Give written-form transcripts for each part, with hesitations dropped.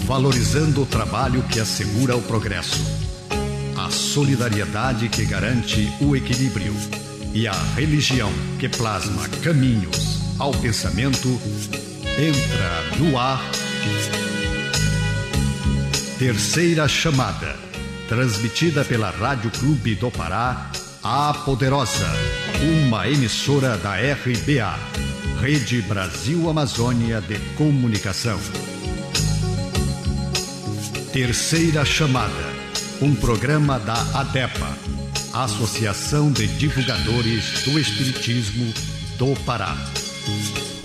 valorizando o trabalho que assegura o progresso, a solidariedade que garante o equilíbrio e a religião que plasma caminhos ao pensamento. Entra no ar Terceira Chamada, transmitida pela Rádio Clube do Pará, a Poderosa, uma emissora da RBA, Rede Brasil Amazônia de Comunicação. Terceira Chamada, um programa da ADEPA, Associação de Divulgadores do Espiritismo do Pará.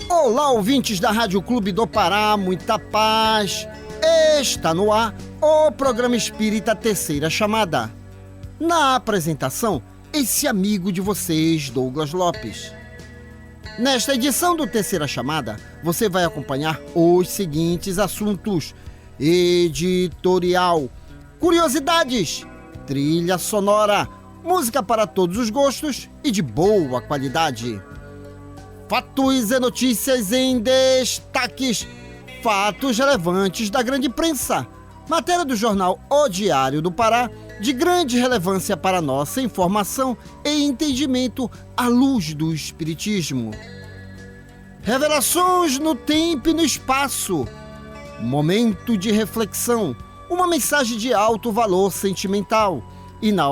Olá, ouvintes da Rádio Clube do Pará, muita paz. Está no ar o programa espírita Terceira Chamada. Na apresentação, esse amigo de vocês, Douglas Lopes. Nesta edição do Terceira Chamada, você vai acompanhar os seguintes assuntos: editorial, curiosidades, trilha sonora, música para todos os gostos e de boa qualidade. Fatos e notícias em destaques, fatos relevantes da grande imprensa, matéria do jornal O Diário do Pará, de grande relevância para nossa informação e entendimento à luz do Espiritismo. Revelações no tempo e no espaço, momento de reflexão, uma mensagem de alto valor sentimental e na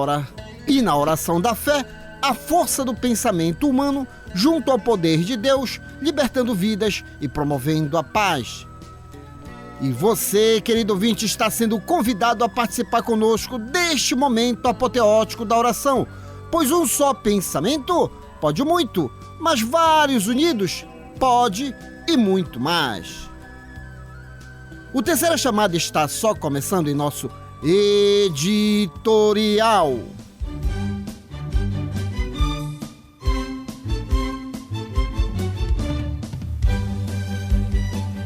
oração da fé, a força do pensamento humano junto ao poder de Deus, libertando vidas e promovendo a paz. E você, querido ouvinte, está sendo convidado a participar conosco deste momento apoteótico da oração, pois um só pensamento pode muito, mas vários unidos pode e muito mais. O Terceira Chamada está só começando em nosso editorial.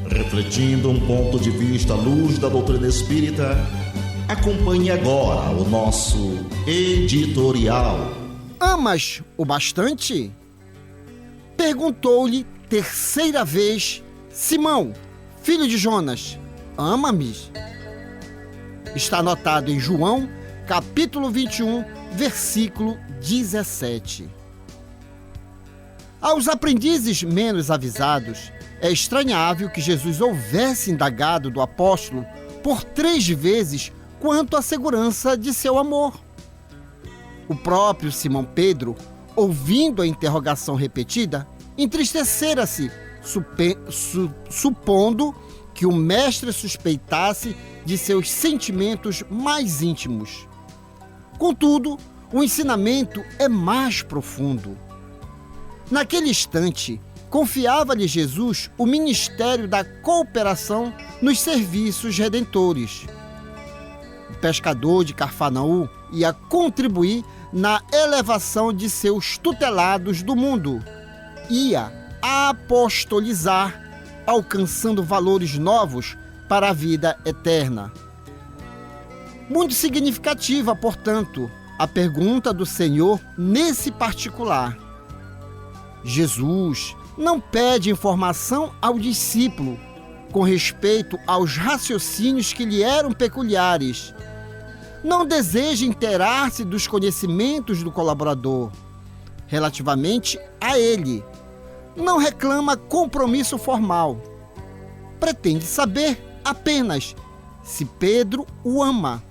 Refletindo um ponto de vista à luz da doutrina espírita, acompanhe agora o nosso editorial. Amas o bastante? Perguntou-lhe terceira vez Simão, filho de Jonas. Ama-me? Está anotado em João, capítulo 21, versículo 17. Aos aprendizes menos avisados, é estranhável que Jesus houvesse indagado do apóstolo por 3 vezes quanto à segurança de seu amor. O próprio Simão Pedro, ouvindo a interrogação repetida, entristecera-se, supondo que o mestre suspeitasse de seus sentimentos mais íntimos. Contudo, o ensinamento é mais profundo. Naquele instante, confiava-lhe Jesus o ministério da cooperação nos serviços redentores. O pescador de Cafarnaum ia contribuir na elevação de seus tutelados do mundo. Ia apostolizar, alcançando valores novos para a vida eterna. Muito significativa, portanto, a pergunta do Senhor nesse particular. Jesus não pede informação ao discípulo com respeito aos raciocínios que lhe eram peculiares. Não deseja inteirar-se dos conhecimentos do colaborador relativamente a ele. Não reclama compromisso formal. Pretende saber apenas se Pedro o ama,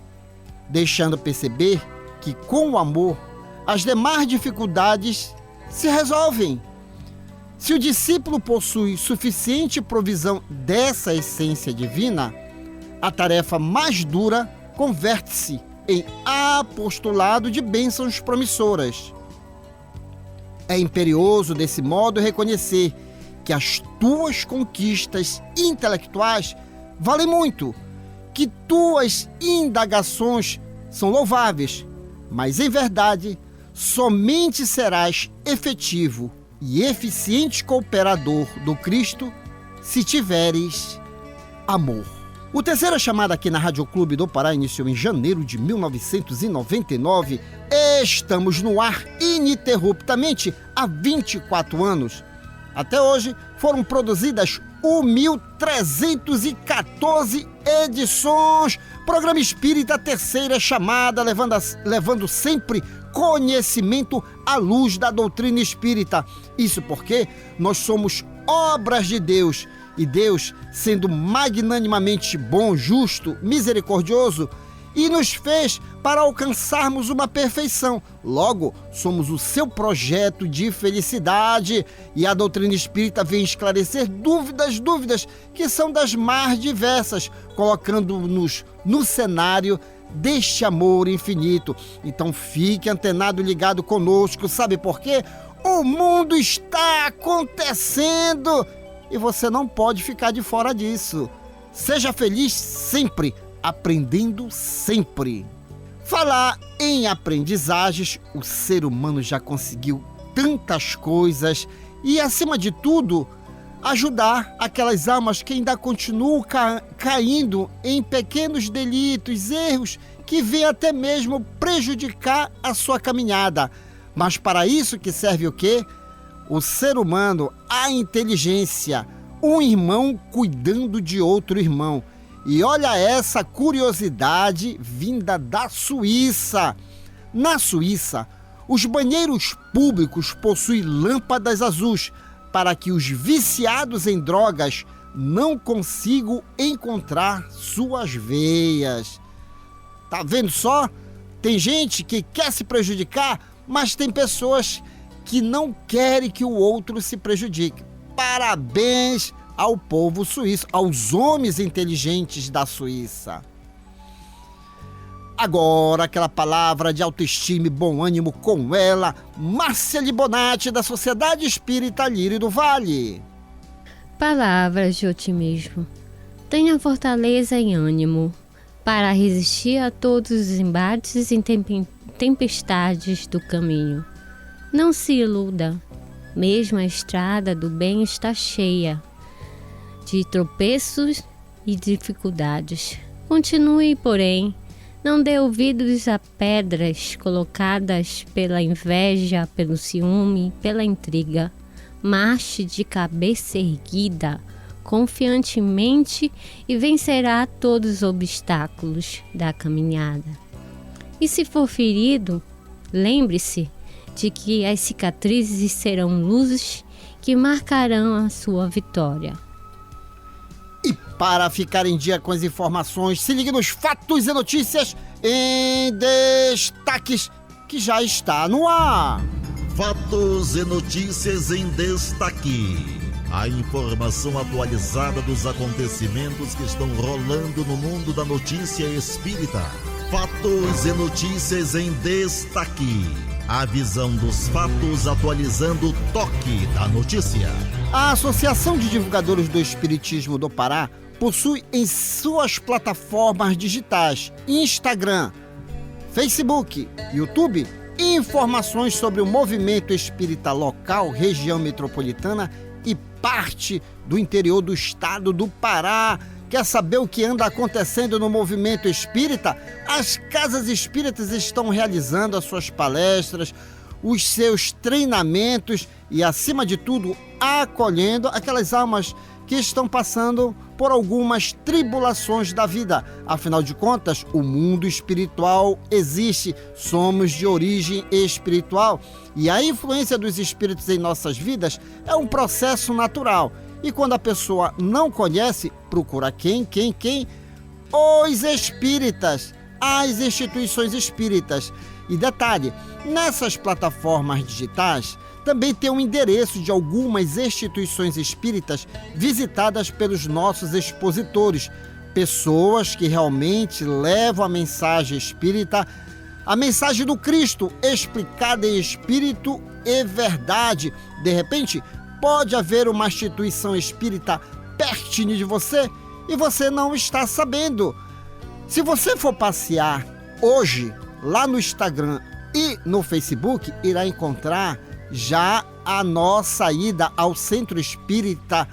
deixando perceber que com o amor as demais dificuldades se resolvem. Se o discípulo possui suficiente provisão dessa essência divina, a tarefa mais dura converte-se em apostolado de bênçãos promissoras. É imperioso, desse modo, reconhecer que as tuas conquistas intelectuais valem muito, que tuas indagações são louváveis, mas, em verdade, somente serás efetivo e eficiente cooperador do Cristo se tiveres amor. O Terceira Chamada aqui na Rádio Clube do Pará iniciou em janeiro de 1999. Estamos no ar ininterruptamente há 24 anos. Até hoje foram produzidas 1314 edições. Programa Espírita, terceira chamada, levando sempre conhecimento à luz da doutrina espírita. Isso porque nós somos obras de Deus. E Deus, sendo magnanimamente bom, justo, misericordioso, e nos fez para alcançarmos uma perfeição. Logo, somos o seu projeto de felicidade. E a doutrina espírita vem esclarecer dúvidas que são das mais diversas, colocando-nos no cenário deste amor infinito. Então fique antenado, ligado conosco. Sabe por quê? O mundo está acontecendo e você não pode ficar de fora disso. Seja feliz sempre, aprendendo sempre. Falar em aprendizagens, o ser humano já conseguiu tantas coisas e, acima de tudo, ajudar aquelas almas que ainda continuam caindo em pequenos delitos, erros que vêm até mesmo prejudicar a sua caminhada. Mas para isso que serve o quê? O ser humano, a inteligência, um irmão cuidando de outro irmão. E olha essa curiosidade vinda da Suíça. Na Suíça, os banheiros públicos possuem lâmpadas azuis para que os viciados em drogas não consigam encontrar suas veias. Tá vendo só? Tem gente que quer se prejudicar, mas tem pessoas que não querem que o outro se prejudique. Parabéns ao povo suíço, aos homens inteligentes da Suíça. Agora, aquela palavra de autoestima e bom ânimo com ela, Márcia Libonati, da Sociedade Espírita Lírio do Vale. Palavras de otimismo. Tenha fortaleza e ânimo para resistir a todos os embates e tempestades do caminho. Não se iluda, mesmo a estrada do bem está cheia de tropeços e dificuldades. Continue, porém, não dê ouvidos a pedras colocadas pela inveja, pelo ciúme, pela intriga. Marche de cabeça erguida, confiantemente, e vencerá todos os obstáculos da caminhada. E se for ferido, lembre-se de que as cicatrizes serão luzes que marcarão a sua vitória. E para ficar em dia com as informações, se ligue nos Fatos e Notícias em Destaques, que já está no ar. Fatos e Notícias em Destaque. A informação atualizada dos acontecimentos que estão rolando no mundo da notícia espírita. Fatos e Notícias em Destaque. A visão dos fatos atualizando o toque da notícia. A Associação de Divulgadores do Espiritismo do Pará possui em suas plataformas digitais Instagram, Facebook, YouTube, informações sobre o movimento espírita local, região metropolitana e parte do interior do estado do Pará. Quer saber o que anda acontecendo no movimento espírita? As casas espíritas estão realizando as suas palestras, os seus treinamentos e, acima de tudo, acolhendo aquelas almas que estão passando por algumas tribulações da vida. Afinal de contas, o mundo espiritual existe, somos de origem espiritual e a influência dos espíritos em nossas vidas é um processo natural. E quando a pessoa não conhece, procura quem? Os espíritas, as instituições espíritas. E detalhe, nessas plataformas digitais também tem um endereço de algumas instituições espíritas visitadas pelos nossos expositores, pessoas que realmente levam a mensagem espírita, a mensagem do Cristo explicada em espírito e verdade. De repente, pode haver uma instituição espírita pertinho de você e você não está sabendo. Se você for passear hoje lá no Instagram e no Facebook, irá encontrar já a nossa ida ao Centro Espírita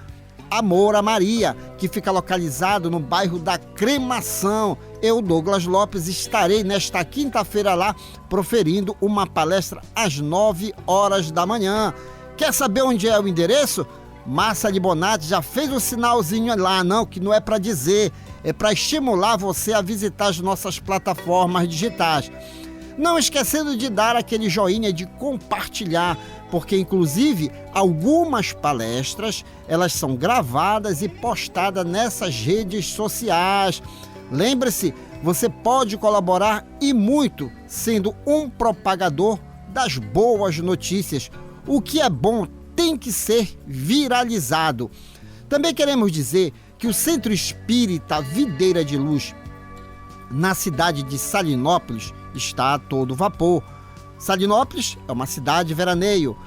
Amor a Maria, que fica localizado no bairro da Cremação. Eu, Douglas Lopes, estarei nesta quinta-feira lá proferindo uma palestra às 9 horas da manhã. Quer saber onde é o endereço? Márcia Libonati já fez um sinalzinho lá, não, que não é para dizer, é para estimular você a visitar as nossas plataformas digitais. Não esquecendo de dar aquele joinha, de compartilhar, porque inclusive algumas palestras, elas são gravadas e postadas nessas redes sociais. Lembre-se, você pode colaborar e muito, sendo um propagador das boas notícias. O que é bom tem que ser viralizado. Também queremos dizer que o Centro Espírita Videira de Luz, na cidade de Salinópolis, está a todo vapor. Salinópolis é uma cidade veraneio.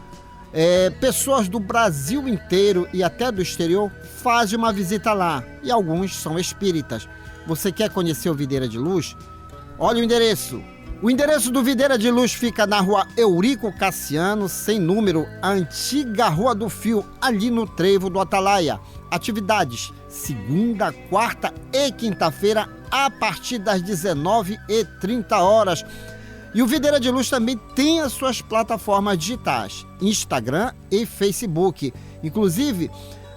Pessoas do Brasil inteiro e até do exterior fazem uma visita lá, e alguns são espíritas. Você quer conhecer o Videira de Luz? Olha o endereço. O endereço do Videira de Luz fica na rua Eurico Cassiano, sem número, a antiga Rua do Fio, ali no Trevo do Atalaia. Atividades segunda, quarta e quinta-feira, a partir das 19h30. E o Videira de Luz também tem as suas plataformas digitais, Instagram e Facebook. Inclusive,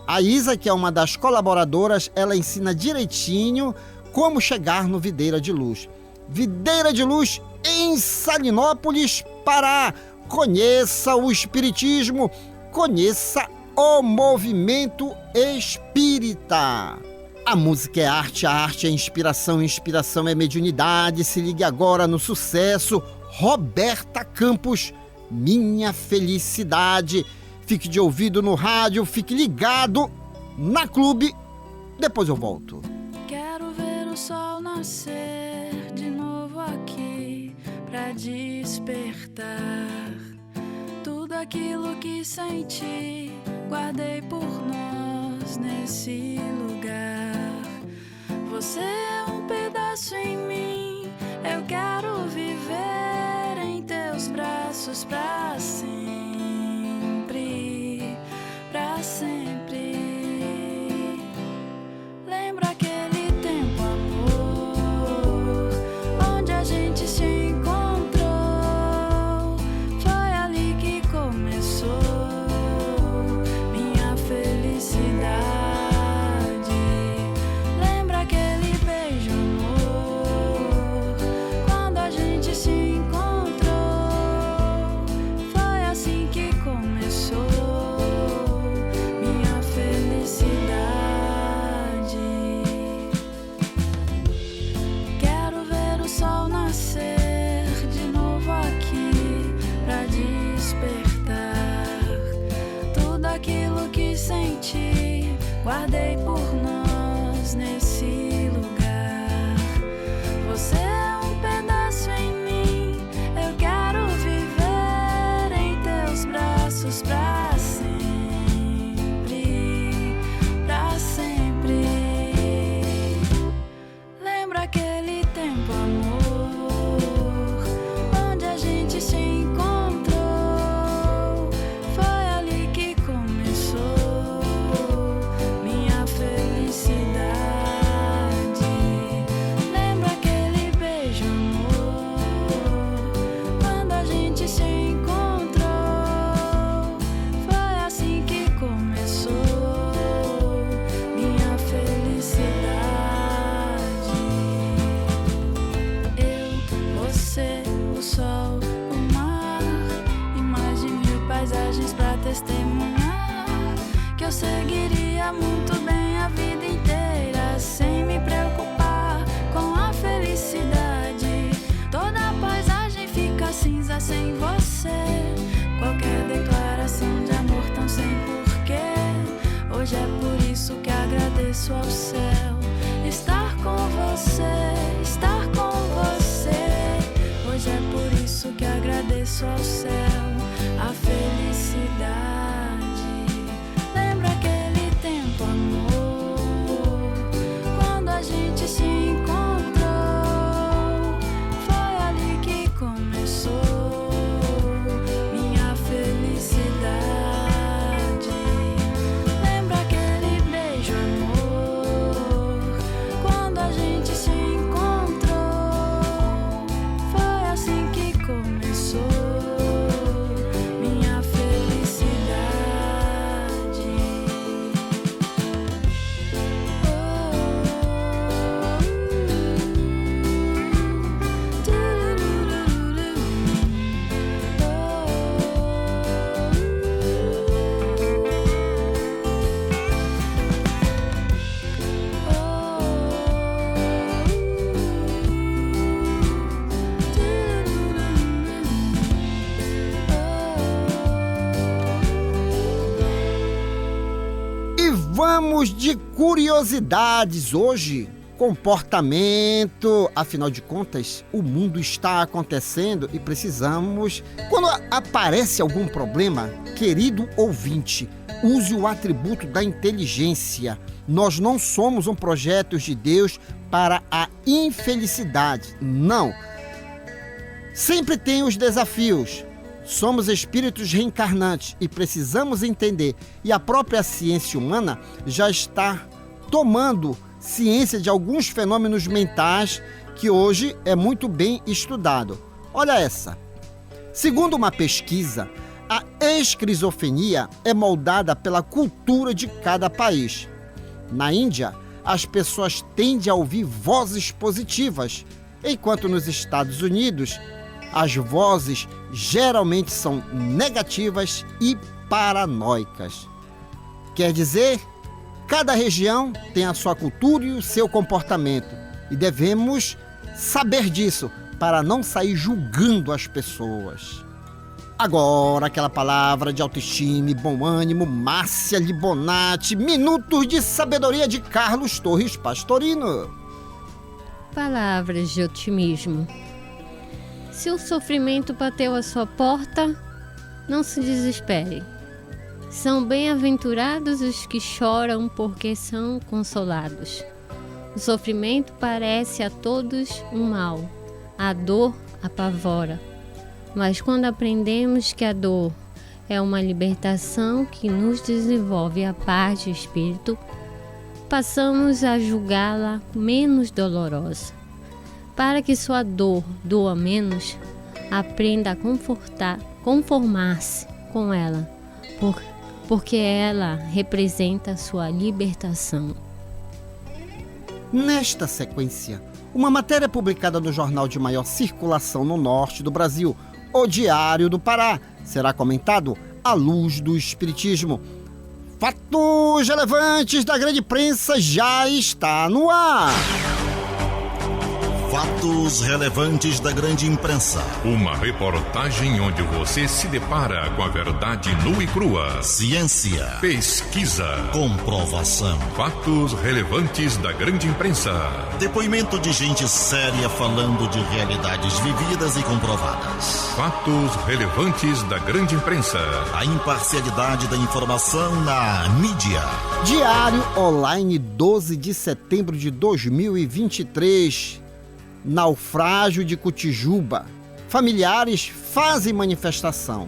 a Isa, que é uma das colaboradoras, ela ensina direitinho como chegar no Videira de Luz. Videira de Luz em Salinópolis, Pará. Conheça o Espiritismo, conheça o movimento espírita. A música é arte, a arte é inspiração, inspiração é mediunidade. Se ligue agora no sucesso. Roberta Campos, Minha Felicidade. Fique de ouvido no rádio, fique ligado na Clube. Depois eu volto. Quero ver o sol nascer de novo aqui pra despertar tudo aquilo que senti, guardei por nós nesse lugar. Você é um pedaço em mim, eu quero viver em teus braços pra sempre, pra sempre. Lembra aquele tempo, amor, onde a gente se encontrou? Foi ali que começou minha felicidade. Lembra aquele beijo, amor, quando a gente se encontrou? Foi assim que começou minha felicidade. Quero ver o sol nascer de novo aqui pra despertar tudo aquilo que senti, guardei por nós nesse lugar. Você é um pedaço em mim, eu quero viver em teus braços pra sempre, pra sempre. Lembra aquele tempo, amor, onde a gente se encontrou? Foi ali que começou minha felicidade. Lembra aquele beijo, amor, quando a gente se encontrou? Foi assim que começou minha felicidade. Eu, você, o sol, o mar e mais de 1000 paisagens pra testemunhar que eu seguiria muito bem a vida inteira sem me preocupar com a felicidade. Toda a paisagem fica cinza sem você, qualquer declaração de amor tão sem porquê. Hoje é por isso que agradeço ao céu estar com você, estar com você. Hoje é por isso que agradeço ao céu a felicidade. Lembra aquele tempo, amor, quando a gente se encontrou? Foi ali que começou minha felicidade. Lembra aquele beijo, amor, quando a gente se encontrou? Foi assim que começou Vamos de curiosidades hoje. Comportamento, afinal de contas, o mundo está acontecendo e precisamos... Quando aparece algum problema, querido ouvinte, use o atributo da inteligência. Nós não somos um projeto de Deus para a infelicidade, não. Sempre tem os desafios. Somos espíritos reencarnantes e precisamos entender. E a própria ciência humana já está tomando ciência de alguns fenômenos mentais que hoje é muito bem estudado. Olha essa. Segundo uma pesquisa, a esquizofrenia é moldada pela cultura de cada país. Na Índia, as pessoas tendem a ouvir vozes positivas, enquanto nos Estados Unidos, as vozes geralmente são negativas e paranoicas. Quer dizer, cada região tem a sua cultura e o seu comportamento, e devemos saber disso para não sair julgando as pessoas. Agora, aquela palavra de autoestima e bom ânimo, Márcia Libonati, Minutos de Sabedoria de Carlos Torres Pastorino. Palavras de otimismo. Se o sofrimento bateu à sua porta, não se desespere. São bem-aventurados os que choram, porque são consolados. O sofrimento parece a todos um mal, a dor apavora. Mas quando aprendemos que a dor é uma libertação que nos desenvolve a paz de espírito, passamos a julgá-la menos dolorosa. Para que sua dor doa menos, aprenda a conformar-se com ela, porque ela representa a sua libertação. Nesta sequência, uma matéria publicada no jornal de maior circulação no norte do Brasil, O Diário do Pará, será comentado à luz do Espiritismo. Fatos relevantes da grande imprensa já está no ar. Fatos relevantes da grande imprensa. Uma reportagem onde você se depara com a verdade nua e crua. Ciência. Pesquisa. Comprovação. Fatos relevantes da grande imprensa. Depoimento de gente séria falando de realidades vividas e comprovadas. Fatos relevantes da grande imprensa. A imparcialidade da informação na mídia. Diário Online, 12 de setembro de 2023. Naufrágio de Cotijuba. Familiares fazem manifestação.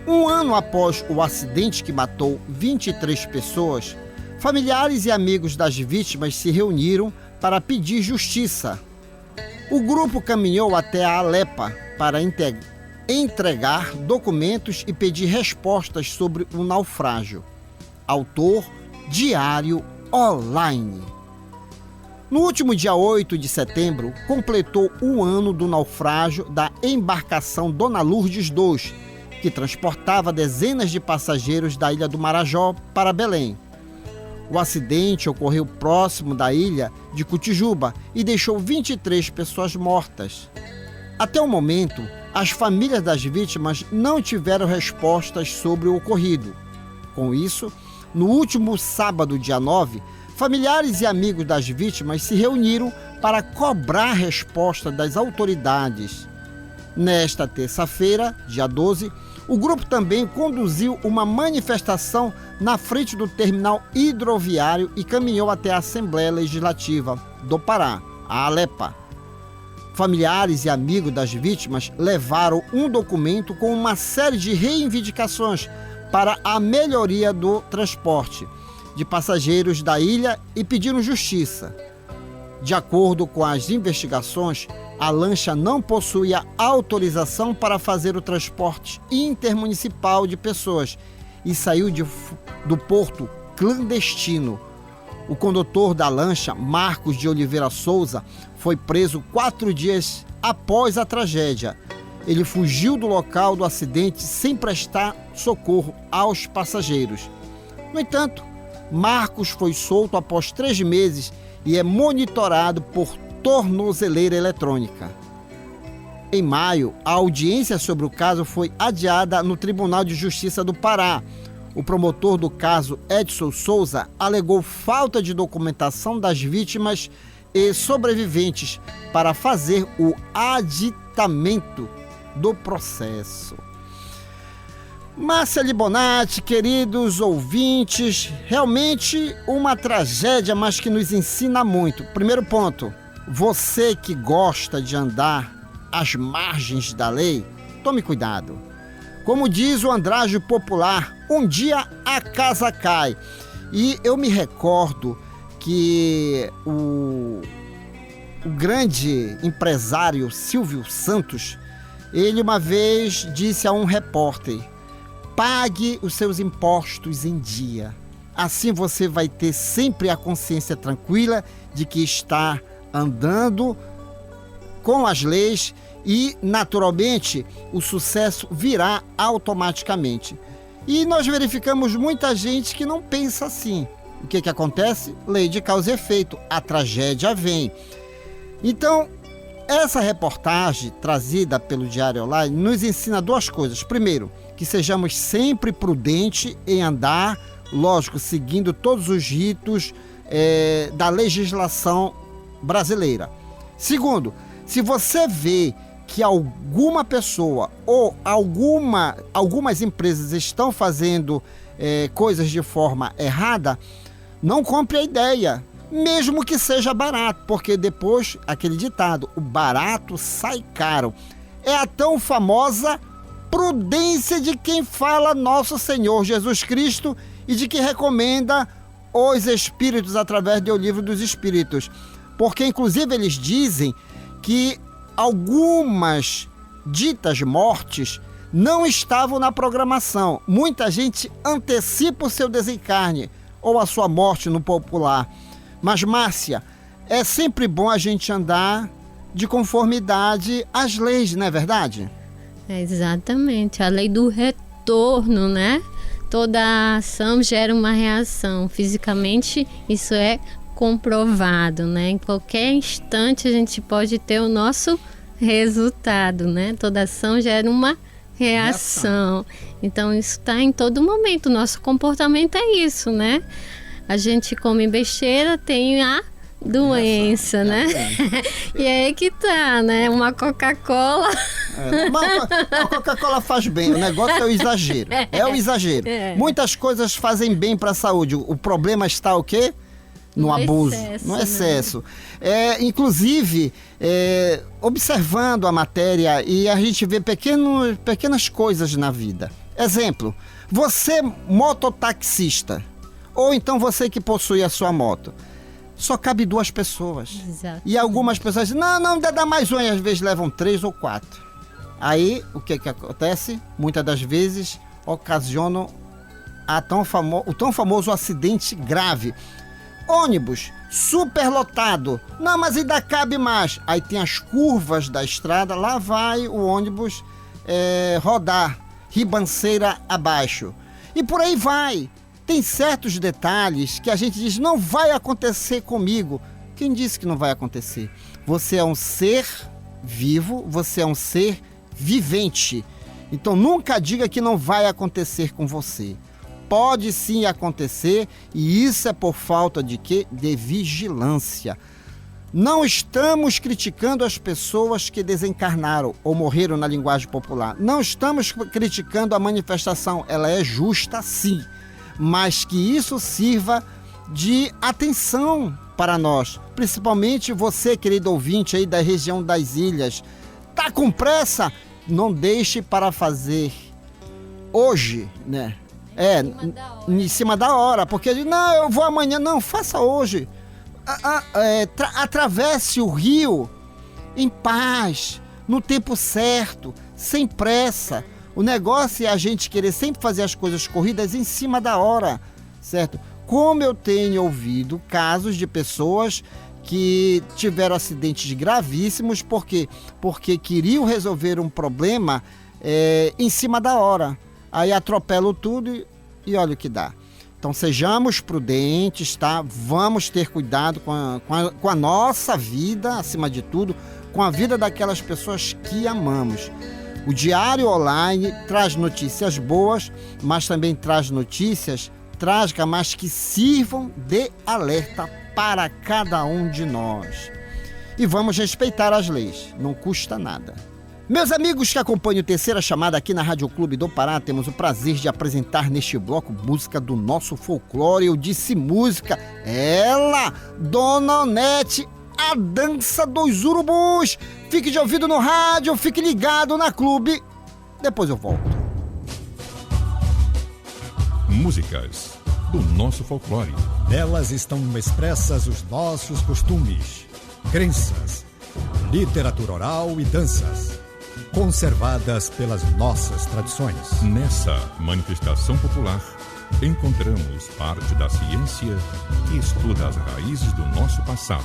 Um ano após o acidente que matou 23 pessoas, familiares e amigos das vítimas se reuniram para pedir justiça. O grupo caminhou até a Alepa para entregar documentos e pedir respostas sobre o naufrágio. Autor, Diário Online. No último dia 8 de setembro, completou um ano do naufrágio da embarcação Dona Lourdes II, que transportava dezenas de passageiros da Ilha do Marajó para Belém. O acidente ocorreu próximo da ilha de Cotijuba e deixou 23 pessoas mortas. Até o momento, as famílias das vítimas não tiveram respostas sobre o ocorrido. Com isso, no último sábado, dia 9, familiares e amigos das vítimas se reuniram para cobrar resposta das autoridades. Nesta terça-feira, dia 12, o grupo também conduziu uma manifestação na frente do terminal hidroviário e caminhou até a Assembleia Legislativa do Pará, a Alepa. Familiares e amigos das vítimas levaram um documento com uma série de reivindicações para a melhoria do transporte de passageiros da ilha e pediram justiça. De acordo com as investigações, a lancha não possuía autorização para fazer o transporte intermunicipal de pessoas e saiu do porto clandestino. O condutor da lancha, Marcos de Oliveira Souza, foi preso 4 dias após a tragédia. Ele fugiu do local do acidente sem prestar socorro aos passageiros. No entanto, Marcos foi solto após 3 meses e é monitorado por tornozeleira eletrônica. Em maio, a audiência sobre o caso foi adiada no Tribunal de Justiça do Pará. o promotor do caso Edson Souza alegou falta de documentação das vítimas e sobreviventes para fazer o aditamento do processo. Márcia Libonati, queridos ouvintes, realmente uma tragédia, mas que nos ensina muito. Primeiro ponto, você que gosta de andar às margens da lei, tome cuidado. Como diz o andrajo popular, um dia a casa cai. E eu me recordo que o grande empresário Silvio Santos, ele uma vez disse a um repórter: pague os seus impostos em dia. Assim você vai ter sempre a consciência tranquila de que está andando com as leis e, naturalmente, o sucesso virá automaticamente. E nós verificamos muita gente que não pensa assim. O que acontece? Lei de causa e efeito. A tragédia vem. Então, essa reportagem trazida pelo Diário Online nos ensina duas coisas. Primeiro, que sejamos sempre prudentes em andar, lógico, seguindo todos os ritos da legislação brasileira. Segundo, se você vê que alguma pessoa ou algumas empresas estão fazendo coisas de forma errada, não compre a ideia, mesmo que seja barato, porque depois, aquele ditado, o barato sai caro. É a tão famosa prudência de quem fala nosso Senhor Jesus Cristo e de que recomenda os Espíritos através do Livro dos Espíritos. Porque, inclusive, eles dizem que algumas ditas mortes não estavam na programação. Muita gente antecipa o seu desencarne ou a sua morte no popular. Mas, Márcia, é sempre bom a gente andar de conformidade às leis, não é verdade? Exatamente, a lei do retorno, né? Toda ação gera uma reação. Fisicamente, isso é comprovado, né? Em qualquer instante a gente pode ter o nosso resultado, né? Toda ação gera uma reação. Então isso está em todo momento. Nosso comportamento é isso, né? A gente come besteira, tem a doença, né? E aí que tá, né? Uma Coca-Cola. A Coca-Cola faz bem, o negócio é o exagero. É o exagero. Muitas coisas fazem bem para a saúde. O problema está o quê? No abuso, excesso, no excesso. Né? Inclusive, observando a matéria, e a gente vê pequenas coisas na vida. Exemplo, você mototaxista, ou então você que possui a sua moto, só cabe 2 pessoas. Exato. E algumas pessoas dizem, não, dá mais um, e às vezes levam 3 ou 4. Aí, o que acontece? Muitas das vezes, ocasionam o tão famoso acidente grave. Ônibus superlotado, não, mas ainda cabe mais. Aí tem as curvas da estrada, lá vai o ônibus rodar, ribanceira abaixo. E por aí vai. Tem certos detalhes que a gente diz, não vai acontecer comigo. Quem disse que não vai acontecer? Você é um ser vivo, você é um ser vivente. Então nunca diga que não vai acontecer com você. Pode sim acontecer, e isso é por falta de quê? De vigilância. Não estamos criticando as pessoas que desencarnaram ou morreram na linguagem popular. Não estamos criticando a manifestação, ela é justa sim, mas que isso sirva de atenção para nós, principalmente você, querido ouvinte aí da região das ilhas. Tá com pressa? Não deixe para fazer hoje, né? Em cima da hora, porque não, eu vou amanhã, não, faça hoje. Atravesse o rio em paz, no tempo certo, sem pressa. O negócio é a gente querer sempre fazer as coisas corridas em cima da hora, certo? Como eu tenho ouvido casos de pessoas que tiveram acidentes gravíssimos porque queriam resolver um problema em cima da hora. Aí atropelam tudo e olha o que dá. Então sejamos prudentes, tá? Vamos ter cuidado com a nossa vida, acima de tudo, com a vida daquelas pessoas que amamos. O Diário Online traz notícias boas, mas também traz notícias trágicas, mas que sirvam de alerta para cada um de nós. E vamos respeitar as leis, não custa nada. Meus amigos que acompanham Terceira Chamada aqui na Rádio Clube do Pará, temos o prazer de apresentar neste bloco música do nosso folclore. Eu disse música, ela, Dona Onete, a dança dos urubus. Fique de ouvido no rádio, fique ligado na Clube. Depois eu volto. Músicas do nosso folclore. Nelas estão expressas os nossos costumes, crenças, literatura oral e danças, conservadas pelas nossas tradições. Nessa manifestação popular, encontramos parte da ciência que estuda as raízes do nosso passado,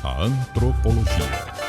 a antropologia.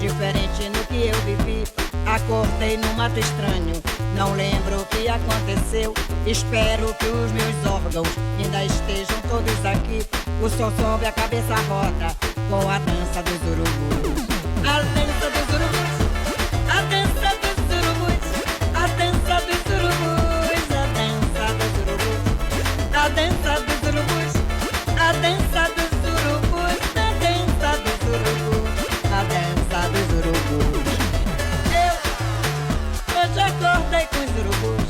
Diferente no que eu vivi. Acordei num mato estranho, não lembro o que aconteceu. Espero que os meus órgãos ainda estejam todos aqui. O som sobe, a cabeça roda com a dança dos urubus. A dança dos urubus, a dança dos urubus, a dança dos urubus, a dança dos urubus, a dança dos urubus, a dança dos urubus, a dança dos urubus, a dança dos urubus. Eu hoje acordei com os urubus,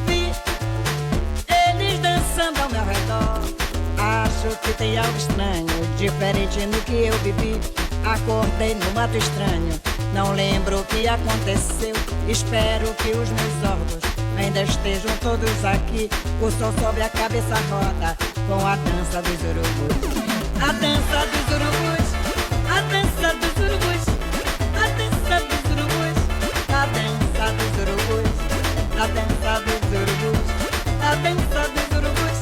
vi eles dançando ao meu redor. Acho que tem algo estranho, diferente no que eu vivi. Acordei no mato estranho, não lembro o que aconteceu. Espero que os meus órgãos ainda estejam todos aqui. O sol sobe, a cabeça roda com a dança dos urubus. A dança dos urubus, a dança dos urubus, a dança dos urubus, a dança dos urubus, a dança dos urubus, a dança dos urubus,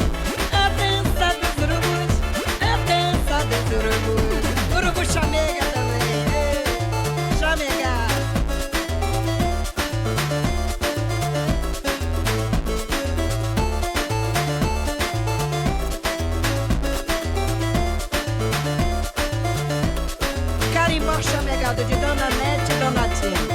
a dança dos urubus, a dança dos urubus. Urubu chamega também, chamega. Carimbó chamegado de Dona Nete e Dona Tina.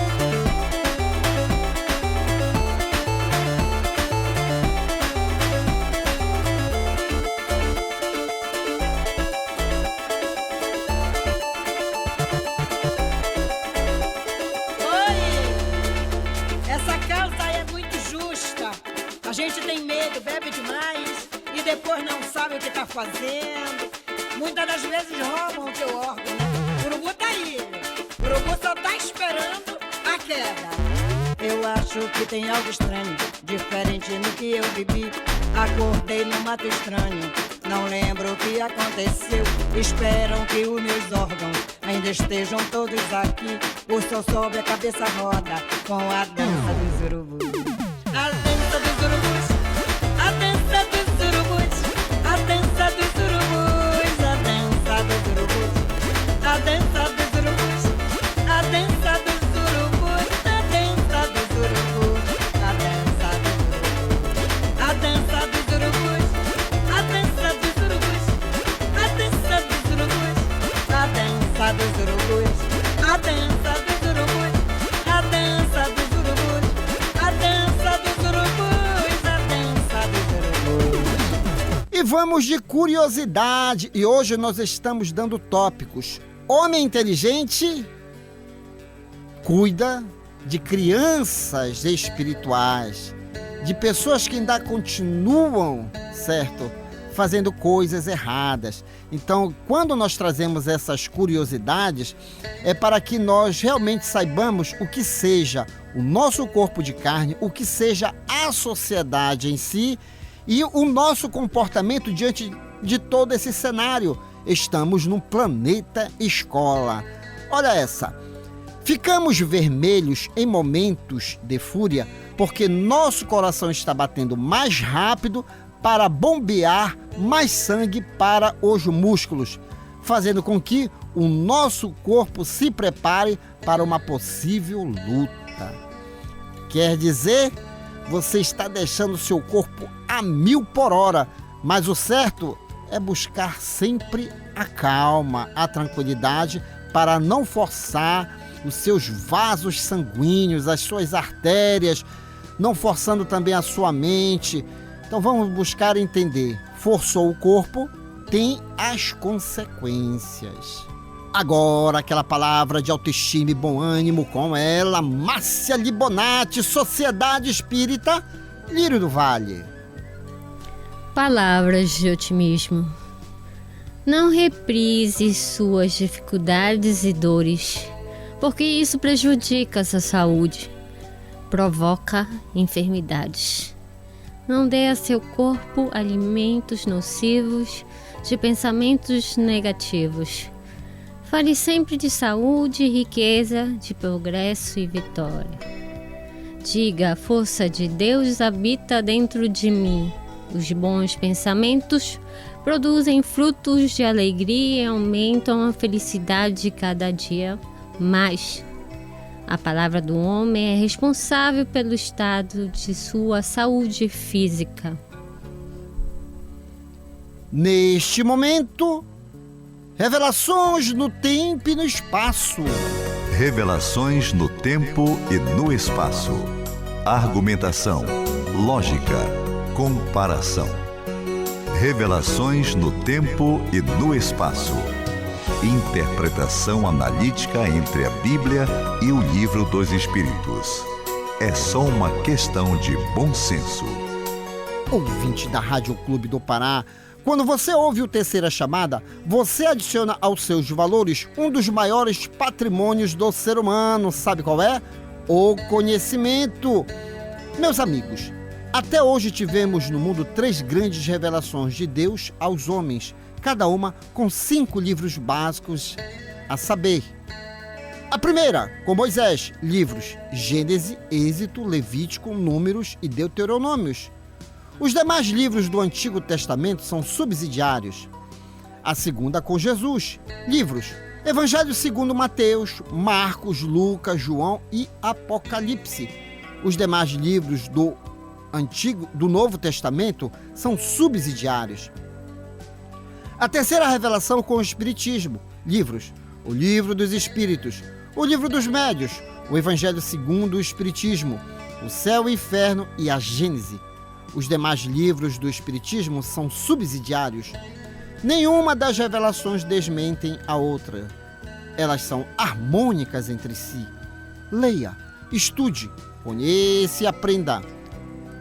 A gente tem medo, bebe demais e depois não sabe o que tá fazendo. Muitas das vezes roubam o teu órgão, né? O urubu tá aí, o urubu só tá esperando a queda. Eu acho que tem algo estranho, diferente no que eu vivi. Acordei no mato estranho, não lembro o que aconteceu. Esperam que os meus órgãos ainda estejam todos aqui. O sol sobe, a cabeça roda com a dança dos urubus. A dança dos urubus, a dança dos urubus, a dança dos urubus, a dança dos urubus, a dança dos urubus, a dança dos urubus, a dança dos urubus, a dança dos urubus, a dança dos urubus, a dança dos urubus, a dança dos urubus, a dança dos urubus, a dança dos urubus, a dança dos urubus, a dança dos urubus, a dança dos urubus. E vamos de curiosidade, e hoje nós estamos dando tópicos. Homem inteligente cuida de crianças espirituais, de pessoas que ainda continuam, certo, fazendo coisas erradas. Então, quando nós trazemos essas curiosidades, é para que nós realmente saibamos o que seja o nosso corpo de carne, o que seja a sociedade em si e o nosso comportamento diante de todo esse cenário. Estamos num planeta escola. Olha essa. Ficamos vermelhos em momentos de fúria porque nosso coração está batendo mais rápido para bombear mais sangue para os músculos, fazendo com que o nosso corpo se prepare para uma possível luta. Quer dizer, você está deixando seu corpo a 1000 por hora, mas o certo é buscar sempre a calma, a tranquilidade, para não forçar os seus vasos sanguíneos, as suas artérias, não forçando também a sua mente. Então vamos buscar entender. Forçou o corpo, tem as consequências. Agora aquela palavra de autoestima e bom ânimo com ela, Márcia Libonati, Sociedade Espírita, Lírio do Vale. Palavras de otimismo. Não reprise suas dificuldades e dores, porque isso prejudica a sua saúde, provoca enfermidades. Não dê a seu corpo alimentos nocivos de pensamentos negativos. Fale sempre de saúde, riqueza, de progresso e vitória. Diga: a força de Deus habita dentro de mim. Os bons pensamentos produzem frutos de alegria e aumentam a felicidade cada dia mais. A palavra do homem é responsável pelo estado de sua saúde física. Neste momento, revelações no tempo e no espaço. Revelações no tempo e no espaço. Argumentação, lógica, comparação. Revelações no tempo e no espaço. Interpretação analítica entre a Bíblia e o Livro dos Espíritos. É só uma questão de bom senso. Ouvinte da Rádio Clube do Pará, quando você ouve o Terceira Chamada, você adiciona aos seus valores um dos maiores patrimônios do ser humano. Sabe qual é? O conhecimento. Meus amigos, até hoje tivemos no mundo 3 grandes revelações de Deus aos homens, cada uma com 5 livros básicos, a saber: a primeira, com Moisés, livros Gênesis, Êxodo, Levítico, Números e Deuteronômios. Os demais livros do Antigo Testamento são subsidiários. A segunda, com Jesus, livros Evangelho segundo Mateus, Marcos, Lucas, João e Apocalipse. Os demais livros do Novo Testamento são subsidiários. A terceira revelação com o Espiritismo, livros: o Livro dos Espíritos, o Livro dos Médios, o Evangelho segundo o Espiritismo, o Céu e o Inferno e a Gênese. Os demais livros do Espiritismo são subsidiários. Nenhuma das revelações desmentem a outra. Elas são harmônicas entre si. Leia, estude, conheça e aprenda.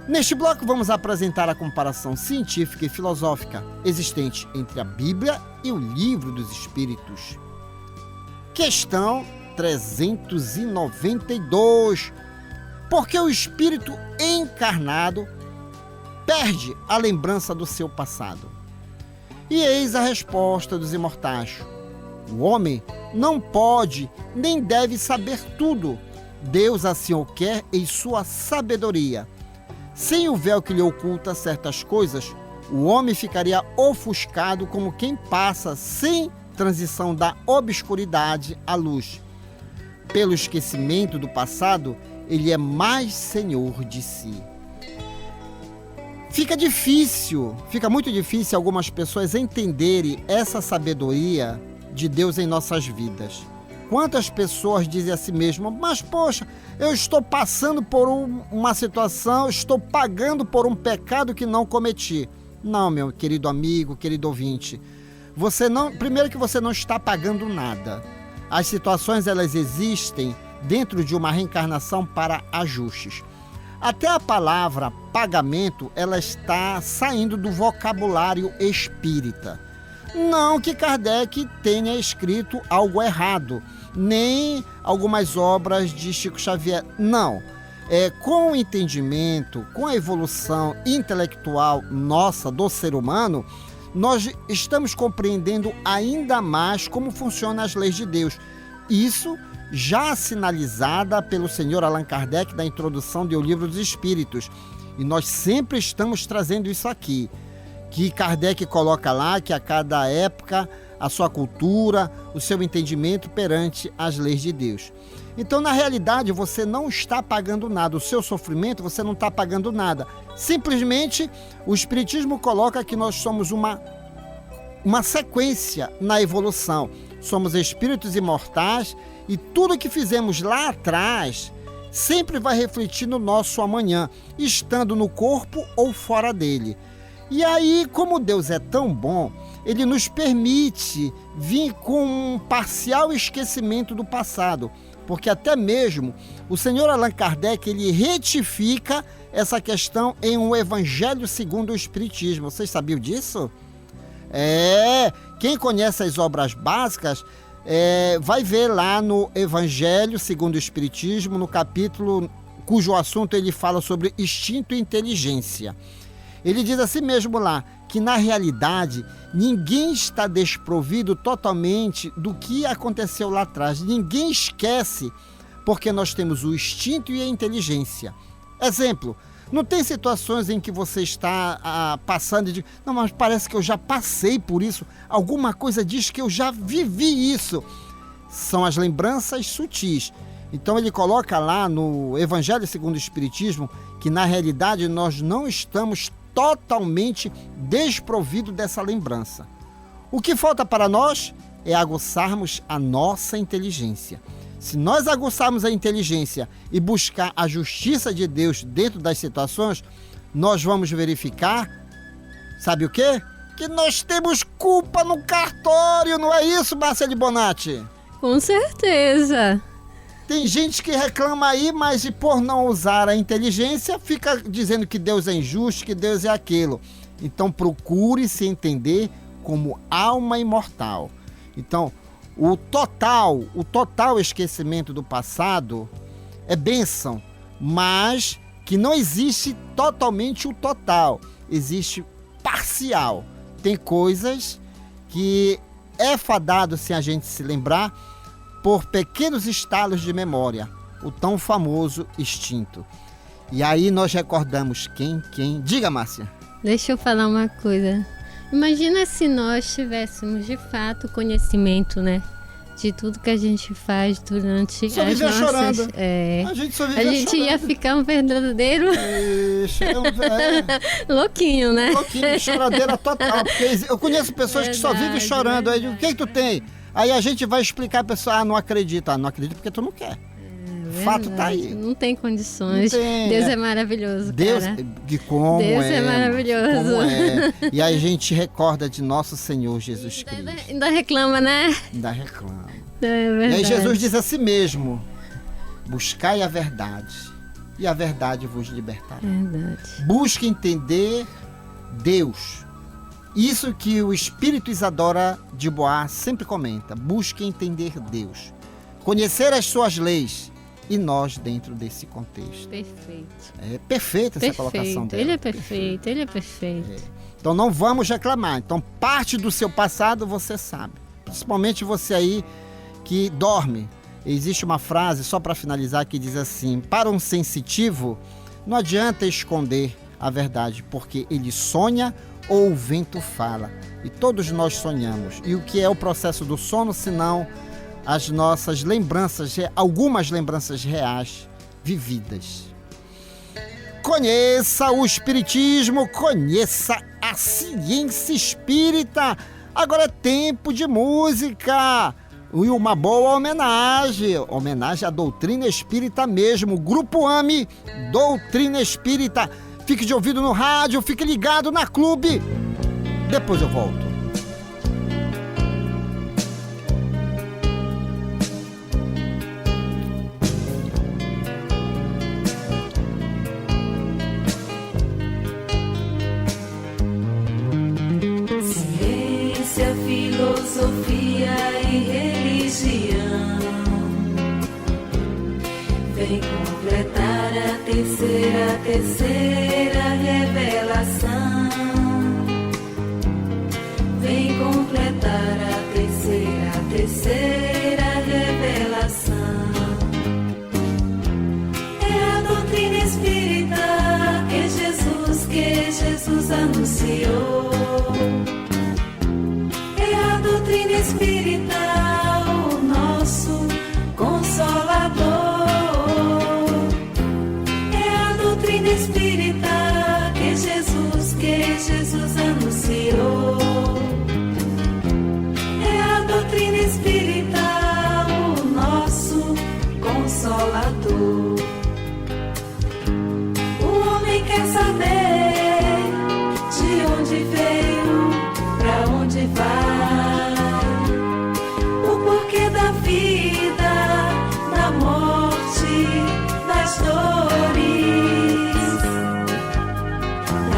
Neste bloco vamos apresentar a comparação científica e filosófica existente entre a Bíblia e o Livro dos Espíritos. Questão 392. Por que o espírito encarnado perde a lembrança do seu passado? E eis a resposta dos imortais: o homem não pode nem deve saber tudo. Deus assim o quer em sua sabedoria. Sem o véu que lhe oculta certas coisas, o homem ficaria ofuscado como quem passa sem transição da obscuridade à luz. Pelo esquecimento do passado, ele é mais senhor de si. Fica muito difícil algumas pessoas entenderem essa sabedoria de Deus em nossas vidas. Quantas pessoas dizem a si mesmas: mas poxa, eu estou passando por uma situação, estou pagando por um pecado que não cometi. Não, meu querido amigo, querido ouvinte, primeiro que você não está pagando nada. As situações, elas existem dentro de uma reencarnação para ajustes. Até a palavra pagamento, ela está saindo do vocabulário espírita. Não que Kardec tenha escrito algo errado, nem algumas obras de Chico Xavier, não. Com o entendimento, com a evolução intelectual nossa, do ser humano, nós estamos compreendendo ainda mais como funcionam as leis de Deus. Isso já sinalizada pelo senhor Allan Kardec na introdução do Livro dos Espíritos. E nós sempre estamos trazendo isso aqui, que Kardec coloca lá que a cada época a sua cultura, o seu entendimento perante as leis de Deus. Então, na realidade, você não está pagando nada. O seu sofrimento, você não está pagando nada. Simplesmente, o Espiritismo coloca que nós somos uma sequência na evolução. Somos espíritos imortais e tudo que fizemos lá atrás sempre vai refletir no nosso amanhã, estando no corpo ou fora dele. E aí, como Deus é tão bom, Ele nos permite vir com um parcial esquecimento do passado, porque até mesmo o senhor Allan Kardec, ele retifica essa questão em um Evangelho segundo o Espiritismo. Vocês sabiam disso? Quem conhece as obras básicas vai ver lá no Evangelho segundo o Espiritismo, no capítulo cujo assunto ele fala sobre instinto e inteligência. Ele diz assim mesmo lá, que na realidade ninguém está desprovido totalmente do que aconteceu lá atrás. Ninguém esquece, porque nós temos o instinto e a inteligência. Exemplo, não tem situações em que você está passando e diz, não, mas parece que eu já passei por isso. Alguma coisa diz que eu já vivi isso. São as lembranças sutis. Então ele coloca lá no Evangelho segundo o Espiritismo que na realidade nós não estamos totalmente desprovidos dessa lembrança. O que falta para nós é aguçarmos a nossa inteligência. Se nós aguçarmos a inteligência e buscar a justiça de Deus dentro das situações, nós vamos verificar, sabe o quê? Que nós temos culpa no cartório, não é isso, Marcele Bonatti? Com certeza. Tem gente que reclama aí, mas por não usar a inteligência, fica dizendo que Deus é injusto, que Deus é aquilo. Então procure se entender como alma imortal. Então, o total esquecimento do passado é bênção, mas que não existe totalmente o total, existe parcial. Tem coisas que é fadado, se a gente se lembrar, por pequenos estalos de memória, o tão famoso instinto. E aí nós recordamos quem? Diga, Márcia. Deixa eu falar uma coisa. Imagina se nós tivéssemos de fato conhecimento, né? De tudo que a gente faz durante só as nossas... chorando. A gente só vivia chorando. A gente ia ficar um verdadeiro... louquinho, né? Louquinho, choradeira total. Porque eu conheço pessoas que só vivem chorando. Aí eu digo, o que tu tem? Aí a gente vai explicar a pessoa, não acredita. Não acredita porque tu não quer. O fato tá aí. Não tem condições. Não tem, Deus é maravilhoso, Deus, cara. Deus é maravilhoso. Como é. E aí a gente recorda de nosso Senhor Jesus Cristo. Ainda reclama, né? Ainda reclama. É verdade. E aí Jesus diz a si mesmo, buscai a verdade, e a verdade vos libertará. Verdade. Busque entender Deus. Isso que o Espírito Isadora de Bois sempre comenta. Busque entender Deus. Conhecer as suas leis. E nós dentro desse contexto. Perfeito. É perfeita essa colocação dela. Ele é perfeito, ele é perfeito. Então não vamos reclamar. Então parte do seu passado você sabe. Principalmente você aí que dorme. Existe uma frase, só para finalizar, que diz assim: para um sensitivo, não adianta esconder a verdade, porque ele sonha ou o vento fala. E todos nós sonhamos. E o que é o processo do sono, senão as nossas lembranças, algumas lembranças reais vividas. Conheça o Espiritismo, conheça a ciência espírita. Agora é tempo de música. E uma boa homenagem à doutrina espírita mesmo. Grupo AME, Doutrina Espírita. Fique de ouvido no rádio, fique ligado na Clube. Depois eu volto. terceira revelação. Vem completar a terceira revelação. É a doutrina espírita que Jesus anunciou. É a doutrina espírita, o nosso Consolador. É a doutrina espírita que Jesus anunciou. É a doutrina espírita, o nosso Consolador. O homem quer saber de onde veio, pra onde vai, o porquê da vida, da morte, das dores.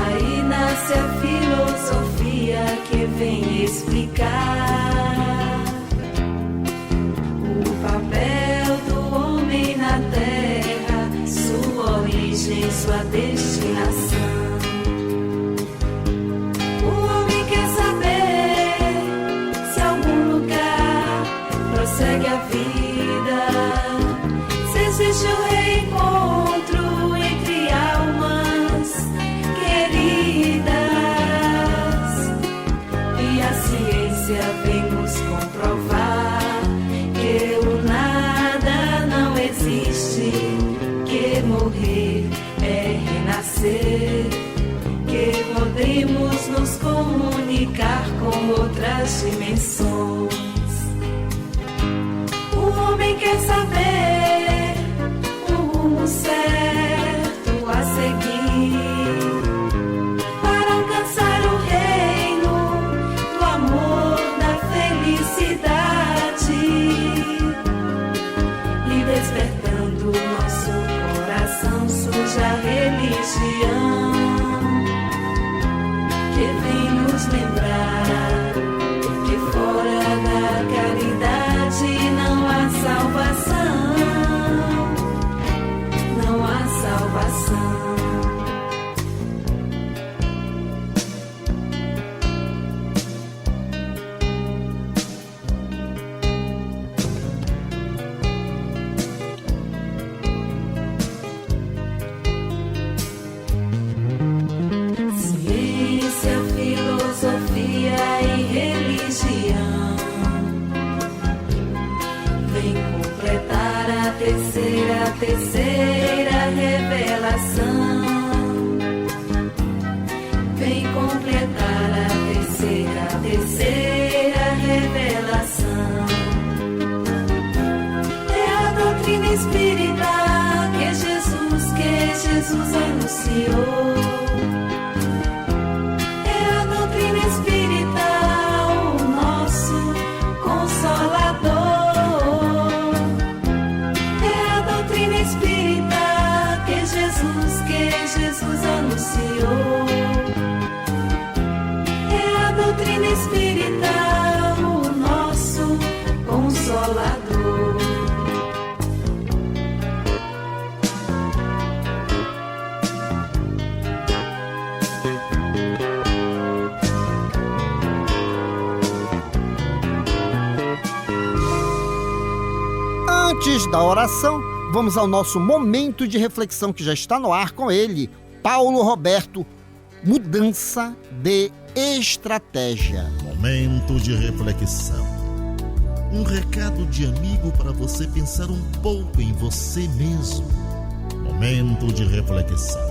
Aí nasce a filosofia que vem explicar o papel do homem na terra, sua origem, sua destinação. O homem quer saber se algum lugar prossegue a vida, se existe um reencontro entre almas queridas. E a ciência vem nos comprovar que o nada não existe, que morrer é renascer, que podemos nos comunicar com outras dimensões. O homem quer saber o rumo certo a seguir para alcançar o reino do amor, da felicidade, e despertando nosso coração surge a religião que vem nos lembrar que fora da caridade não há salvação, não há salvação. Ciência, filosofia e religião vem completar a terceira revelação. Vem completar a terceira revelação. É a doutrina espírita que Jesus anunciou. É a doutrina espírita, o nosso Consolador. É a doutrina espírita que Jesus anunciou. É a doutrina espírita, o nosso Consolador. Antes da oração, vamos ao nosso momento de reflexão que já está no ar com ele, Paulo Roberto. Mudança de estratégia. Momento de reflexão. Um recado de amigo para você pensar um pouco em você mesmo. Momento de reflexão.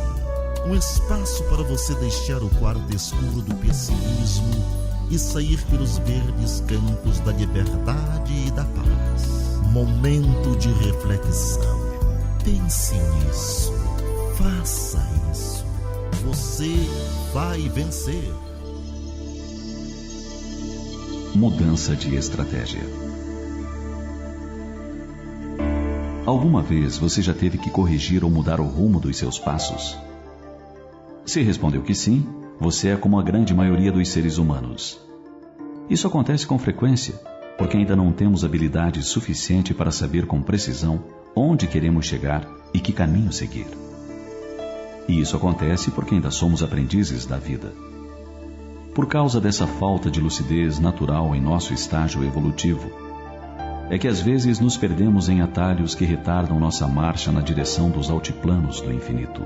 Um espaço para você deixar o quarto escuro do pessimismo e sair pelos verdes campos da liberdade e da paz. Momento de reflexão. Pense nisso. Faça isso. Você vai vencer. Mudança de estratégia. Alguma vez você já teve que corrigir ou mudar o rumo dos seus passos? Se respondeu que sim, você é como a grande maioria dos seres humanos. Isso acontece com frequência, porque ainda não temos habilidade suficiente para saber com precisão onde queremos chegar e que caminho seguir. E isso acontece porque ainda somos aprendizes da vida. Por causa dessa falta de lucidez natural em nosso estágio evolutivo, é que às vezes nos perdemos em atalhos que retardam nossa marcha na direção dos altiplanos do infinito.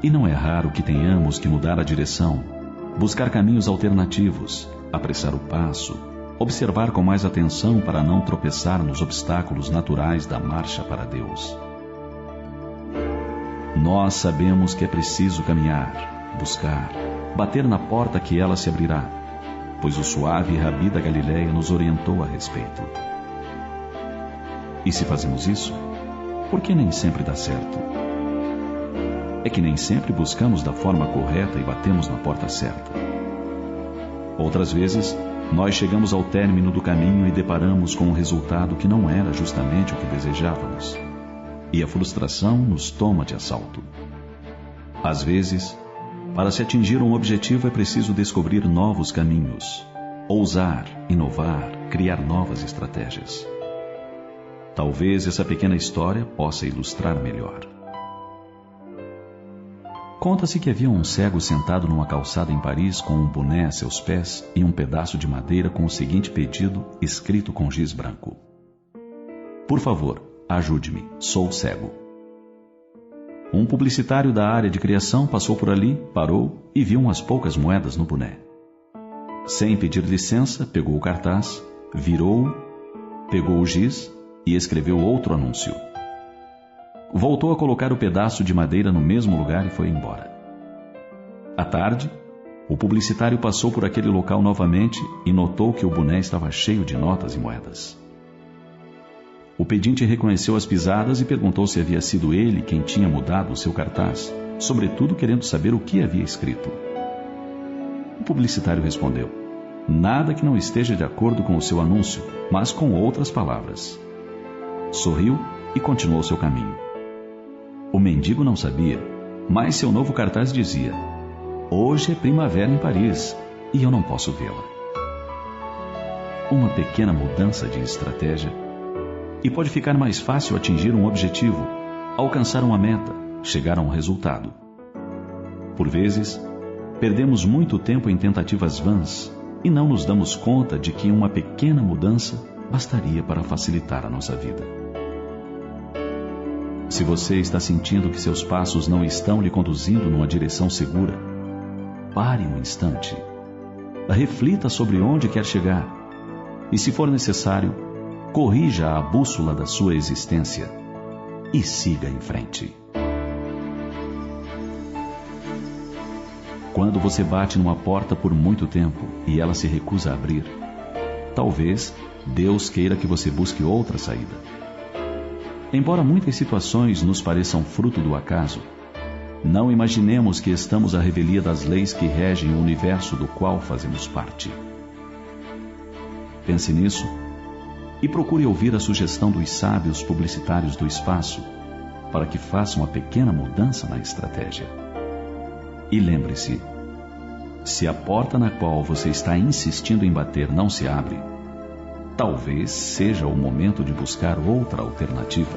E não é raro que tenhamos que mudar a direção, buscar caminhos alternativos, apressar o passo, observar com mais atenção para não tropeçar nos obstáculos naturais da marcha para Deus. Nós sabemos que é preciso caminhar, buscar, bater na porta que ela se abrirá, pois o suave Rabi da Galileia nos orientou a respeito. E se fazemos isso, por que nem sempre dá certo? É que nem sempre buscamos da forma correta e batemos na porta certa. Outras vezes, nós chegamos ao término do caminho e deparamos com um resultado que não era justamente o que desejávamos. E a frustração nos toma de assalto. Às vezes, para se atingir um objetivo é preciso descobrir novos caminhos, ousar, inovar, criar novas estratégias. Talvez essa pequena história possa ilustrar melhor. Conta-se que havia um cego sentado numa calçada em Paris com um boné a seus pés e um pedaço de madeira com o seguinte pedido escrito com giz branco: "Por favor, ajude-me, sou cego." Um publicitário da área de criação passou por ali, parou e viu umas poucas moedas no boné. Sem pedir licença, pegou o cartaz, virou-o, pegou o giz e escreveu outro anúncio. Voltou a colocar o pedaço de madeira no mesmo lugar e foi embora. À tarde, o publicitário passou por aquele local novamente e notou que o boné estava cheio de notas e moedas. O pedinte reconheceu as pisadas e perguntou se havia sido ele quem tinha mudado o seu cartaz, sobretudo querendo saber o que havia escrito. O publicitário respondeu: "Nada que não esteja de acordo com o seu anúncio, mas com outras palavras." Sorriu e continuou seu caminho. O mendigo não sabia, mas seu novo cartaz dizia: "Hoje é primavera em Paris e eu não posso vê-la." Uma pequena mudança de estratégia e pode ficar mais fácil atingir um objetivo, alcançar uma meta, chegar a um resultado. Por vezes, perdemos muito tempo em tentativas vãs e não nos damos conta de que uma pequena mudança bastaria para facilitar a nossa vida. Se você está sentindo que seus passos não estão lhe conduzindo numa direção segura, pare um instante. Reflita sobre onde quer chegar e, se for necessário, corrija a bússola da sua existência e siga em frente. Quando você bate numa porta por muito tempo e ela se recusa a abrir, talvez Deus queira que você busque outra saída. Embora muitas situações nos pareçam fruto do acaso, não imaginemos que estamos à revelia das leis que regem o universo do qual fazemos parte. Pense nisso e procure ouvir a sugestão dos sábios publicitários do espaço para que faça uma pequena mudança na estratégia. E lembre-se, se a porta na qual você está insistindo em bater não se abre, talvez seja o momento de buscar outra alternativa.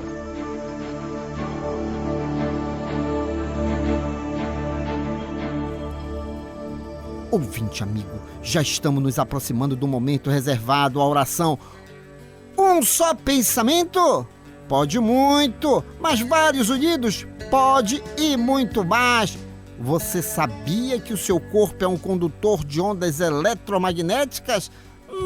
Ouvinte amigo, já estamos nos aproximando do momento reservado à oração. Um só pensamento? Pode muito, mas vários unidos? Pode e muito mais. Você sabia que o seu corpo é um condutor de ondas eletromagnéticas?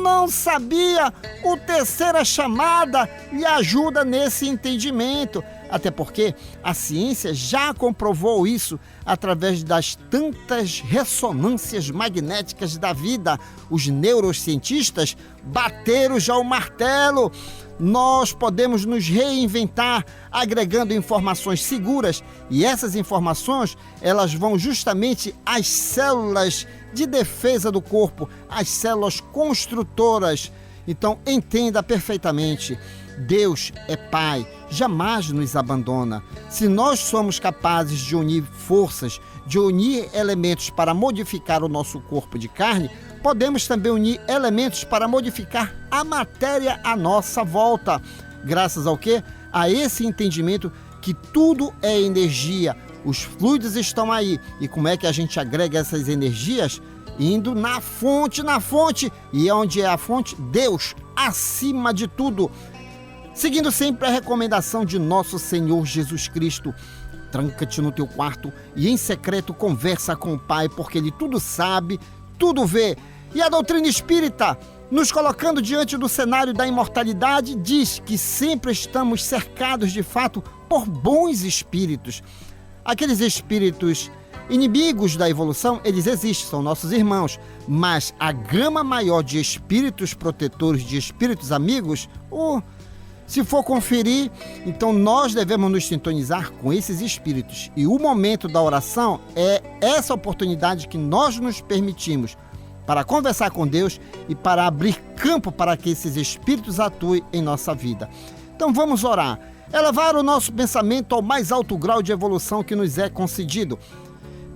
Não sabia? O Terceira Chamada lhe ajuda nesse entendimento. Até porque a ciência já comprovou isso através das tantas ressonâncias magnéticas da vida. Os neurocientistas bateram já o martelo. Nós podemos nos reinventar agregando informações seguras, e essas informações elas vão justamente às células de defesa do corpo, às células construtoras. Então entenda perfeitamente, Deus é Pai, jamais nos abandona. Se nós somos capazes de unir forças, de unir elementos para modificar o nosso corpo de carne, podemos também unir elementos para modificar a matéria à nossa volta. Graças ao quê? A esse entendimento que tudo é energia. Os fluidos estão aí. E como é que a gente agrega essas energias? Indo na fonte. E onde é a fonte? Deus, acima de tudo. Seguindo sempre a recomendação de nosso Senhor Jesus Cristo. Tranca-te no teu quarto e em secreto conversa com o Pai, porque Ele tudo sabe, tudo vê. E a doutrina espírita, nos colocando diante do cenário da imortalidade, diz que sempre estamos cercados de fato por bons espíritos. Aqueles espíritos inimigos da evolução, eles existem, são nossos irmãos, mas a gama maior de espíritos protetores, de espíritos amigos, se for conferir, então nós devemos nos sintonizar com esses espíritos. E o momento da oração é essa oportunidade que nós nos permitimos para conversar com Deus e para abrir campo para que esses espíritos atuem em nossa vida. Então vamos orar, elevar o nosso pensamento ao mais alto grau de evolução que nos é concedido.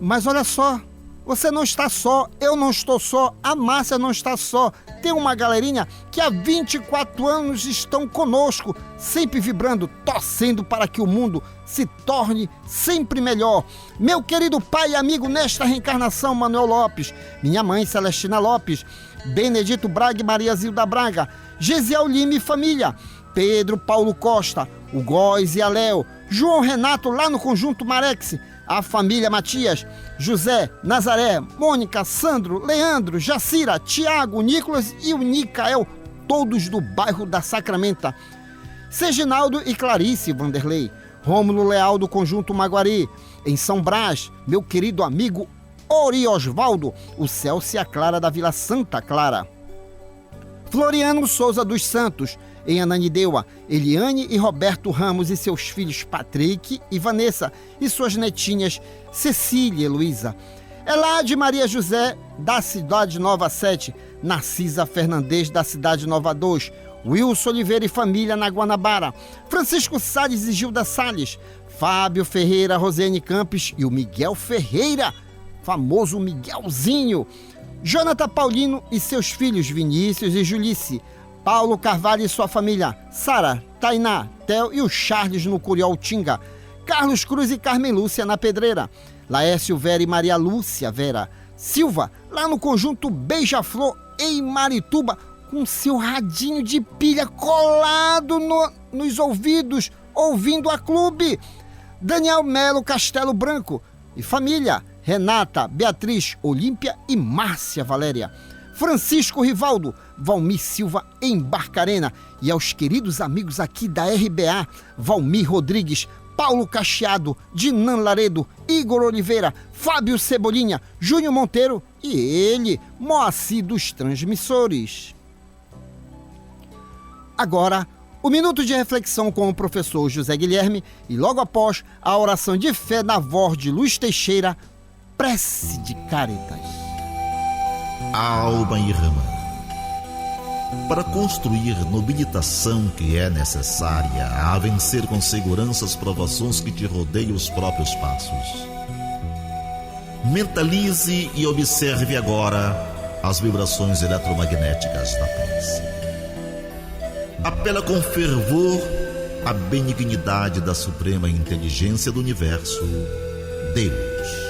Mas olha só, você não está só, eu não estou só, a Márcia não está só. Tem uma galerinha que há 24 anos estão conosco, sempre vibrando, torcendo para que o mundo se torne sempre melhor. Meu querido pai e amigo nesta reencarnação, Manuel Lopes, minha mãe Celestina Lopes, Benedito Braga e Maria Zilda Braga, Gesiel Lima e família, Pedro Paulo Costa, o Góis e a Léo, João Renato lá no Conjunto Marex, a família Matias, José, Nazaré, Mônica, Sandro, Leandro, Jacira, Tiago, Nicolas e o Nicael, todos do bairro da Sacramenta. Seginaldo e Clarice Vanderlei, Rômulo Leal do Conjunto Maguari, em São Brás, meu querido amigo Ori Osvaldo, o Celso e a Clara da Vila Santa Clara. Floriano Souza dos Santos, em Ananindeua, Eliane e Roberto Ramos e seus filhos Patrick e Vanessa e suas netinhas Cecília e Heloísa. Elade Maria José, da Cidade Nova 7, Narcisa Fernandes, da Cidade Nova 2, Wilson Oliveira e família na Guanabara, Francisco Salles e Gilda Salles, Fábio Ferreira, Rosene Campos e o Miguel Ferreira, famoso Miguelzinho, Jonathan Paulino e seus filhos Vinícius e Julice, Paulo Carvalho e sua família, Sara, Tainá, Theo e o Charles no Curioltinga, Carlos Cruz e Carmen Lúcia na Pedreira, Laércio Vera e Maria Lúcia Vera, Silva, lá no Conjunto Beija-Flor, em Marituba, com seu radinho de pilha colado nos ouvidos, ouvindo a clube, Daniel Melo Castelo Branco e família, Renata, Beatriz, Olímpia e Márcia Valéria, Francisco Rivaldo, Valmir Silva em Barcarena e aos queridos amigos aqui da RBA, Valmir Rodrigues, Paulo Cacheado, Dinan Laredo, Igor Oliveira, Fábio Cebolinha, Júnior Monteiro e ele, Moacir dos Transmissores. Agora, o minuto de reflexão com o professor José Guilherme e logo após a oração de fé na voz de Luiz Teixeira, prece de Caritas. Alma irmã, para construir nobilitação que é necessária a vencer com segurança as provações que te rodeiam os próprios passos. Mentalize e observe agora as vibrações eletromagnéticas da prece. Apela com fervor à benignidade da suprema inteligência do universo, Deus.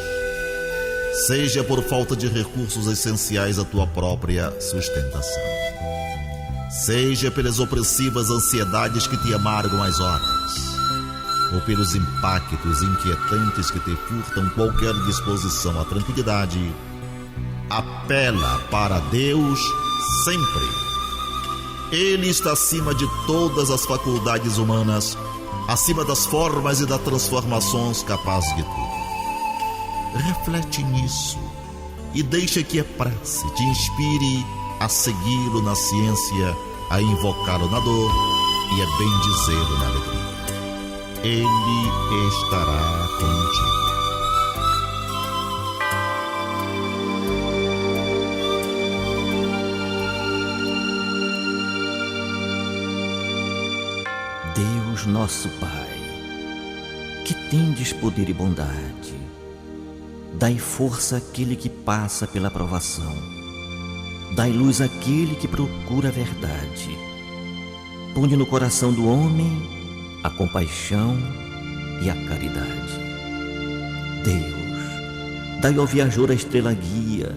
Seja por falta de recursos essenciais à tua própria sustentação, seja pelas opressivas ansiedades que te amargam as horas, ou pelos impactos inquietantes que te furtam qualquer disposição à tranquilidade, apela para Deus sempre. Ele está acima de todas as faculdades humanas, acima das formas e das transformações capazes de tudo. Reflete nisso e deixa que a prece te inspire a segui-lo na ciência, a invocá-lo na dor e a bendizê-lo na alegria. Ele estará contigo. Deus nosso Pai, que tendes poder e bondade, dai força àquele que passa pela provação, dai luz àquele que procura a verdade. Põe no coração do homem a compaixão e a caridade. Deus, dai ao viajor a estrela guia,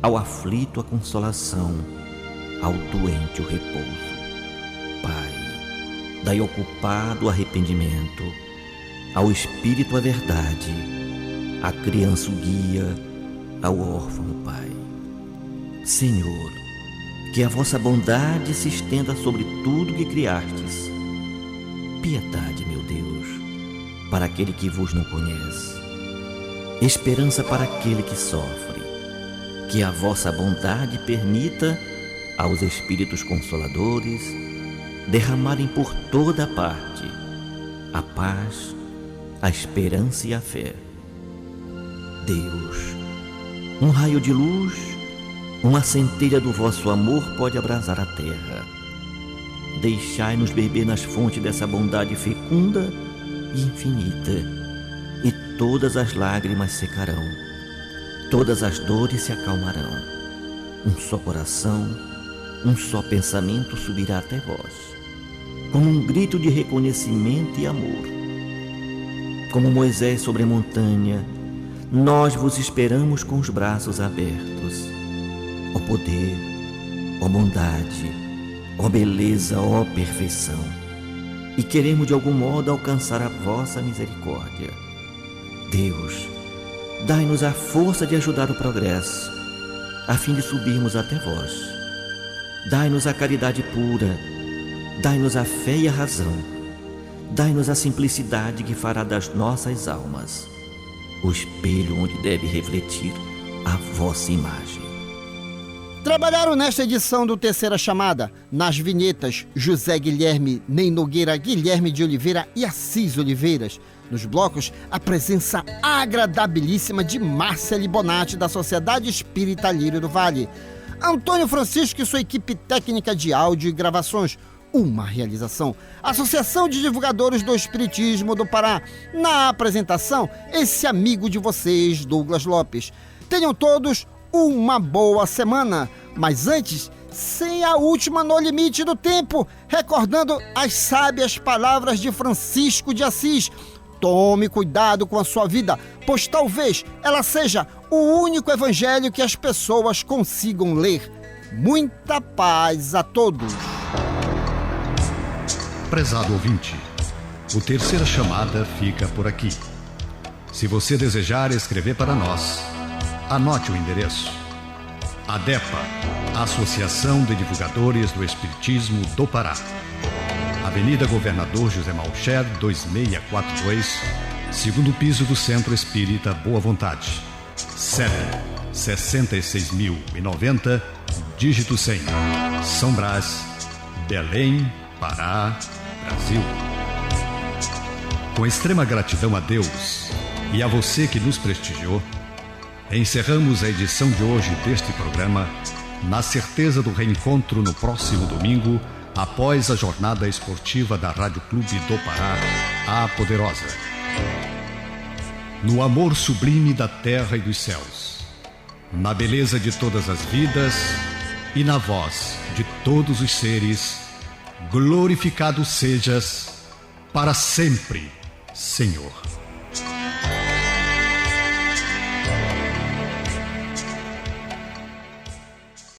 ao aflito a consolação, ao doente o repouso. Pai, dai ao culpado o arrependimento, ao espírito a verdade, à criança o guia, ao órfão o Pai. Senhor, que a vossa bondade se estenda sobre tudo que criastes. Piedade, meu Deus, para aquele que vos não conhece. Esperança para aquele que sofre. Que a vossa bondade permita aos Espíritos Consoladores derramarem por toda parte a paz, a esperança e a fé. Deus, um raio de luz, uma centelha do vosso amor pode abrasar a terra. Deixai-nos beber nas fontes dessa bondade fecunda e infinita, e todas as lágrimas secarão, todas as dores se acalmarão. Um só coração, um só pensamento subirá até vós, como um grito de reconhecimento e amor. Como Moisés sobre a montanha, nós vos esperamos com os braços abertos. Ó poder, ó bondade, ó beleza, ó perfeição. E queremos de algum modo alcançar a vossa misericórdia. Deus, dai-nos a força de ajudar o progresso, a fim de subirmos até vós. Dai-nos a caridade pura, dai-nos a fé e a razão, dai-nos a simplicidade que fará das nossas almas o espelho onde deve refletir a vossa imagem. Trabalharam nesta edição do Terceira Chamada, nas vinhetas, José Guilherme, Ney Nogueira, Guilherme de Oliveira e Assis Oliveiras. Nos blocos, a presença agradabilíssima de Márcia Libonati, da Sociedade Espírita Lírio do Vale. Antônio Francisco e sua equipe técnica de áudio e gravações. Uma realização. Associação de Divulgadores do Espiritismo do Pará. Na apresentação, esse amigo de vocês, Douglas Lopes. Tenham todos uma boa semana. Mas antes, sem a última no limite do tempo, recordando as sábias palavras de Francisco de Assis. Tome cuidado com a sua vida, pois talvez ela seja o único evangelho que as pessoas consigam ler. Muita paz a todos. Prezado ouvinte, o Terceira Chamada fica por aqui. Se você desejar escrever para nós, anote o endereço: ADEPA, Associação de Divulgadores do Espiritismo do Pará, Avenida Governador José Malcher, 2642, segundo piso do Centro Espírita Boa Vontade. CEP 66.090, dígito 100, São Brás, Belém, Pará, Brasil. Com extrema gratidão a Deus e a você que nos prestigiou, encerramos a edição de hoje deste programa na certeza do reencontro no próximo domingo, após a jornada esportiva da Rádio Clube do Pará, a Poderosa. No amor sublime da terra e dos céus, na beleza de todas as vidas e na voz de todos os seres, glorificado sejas para sempre, Senhor.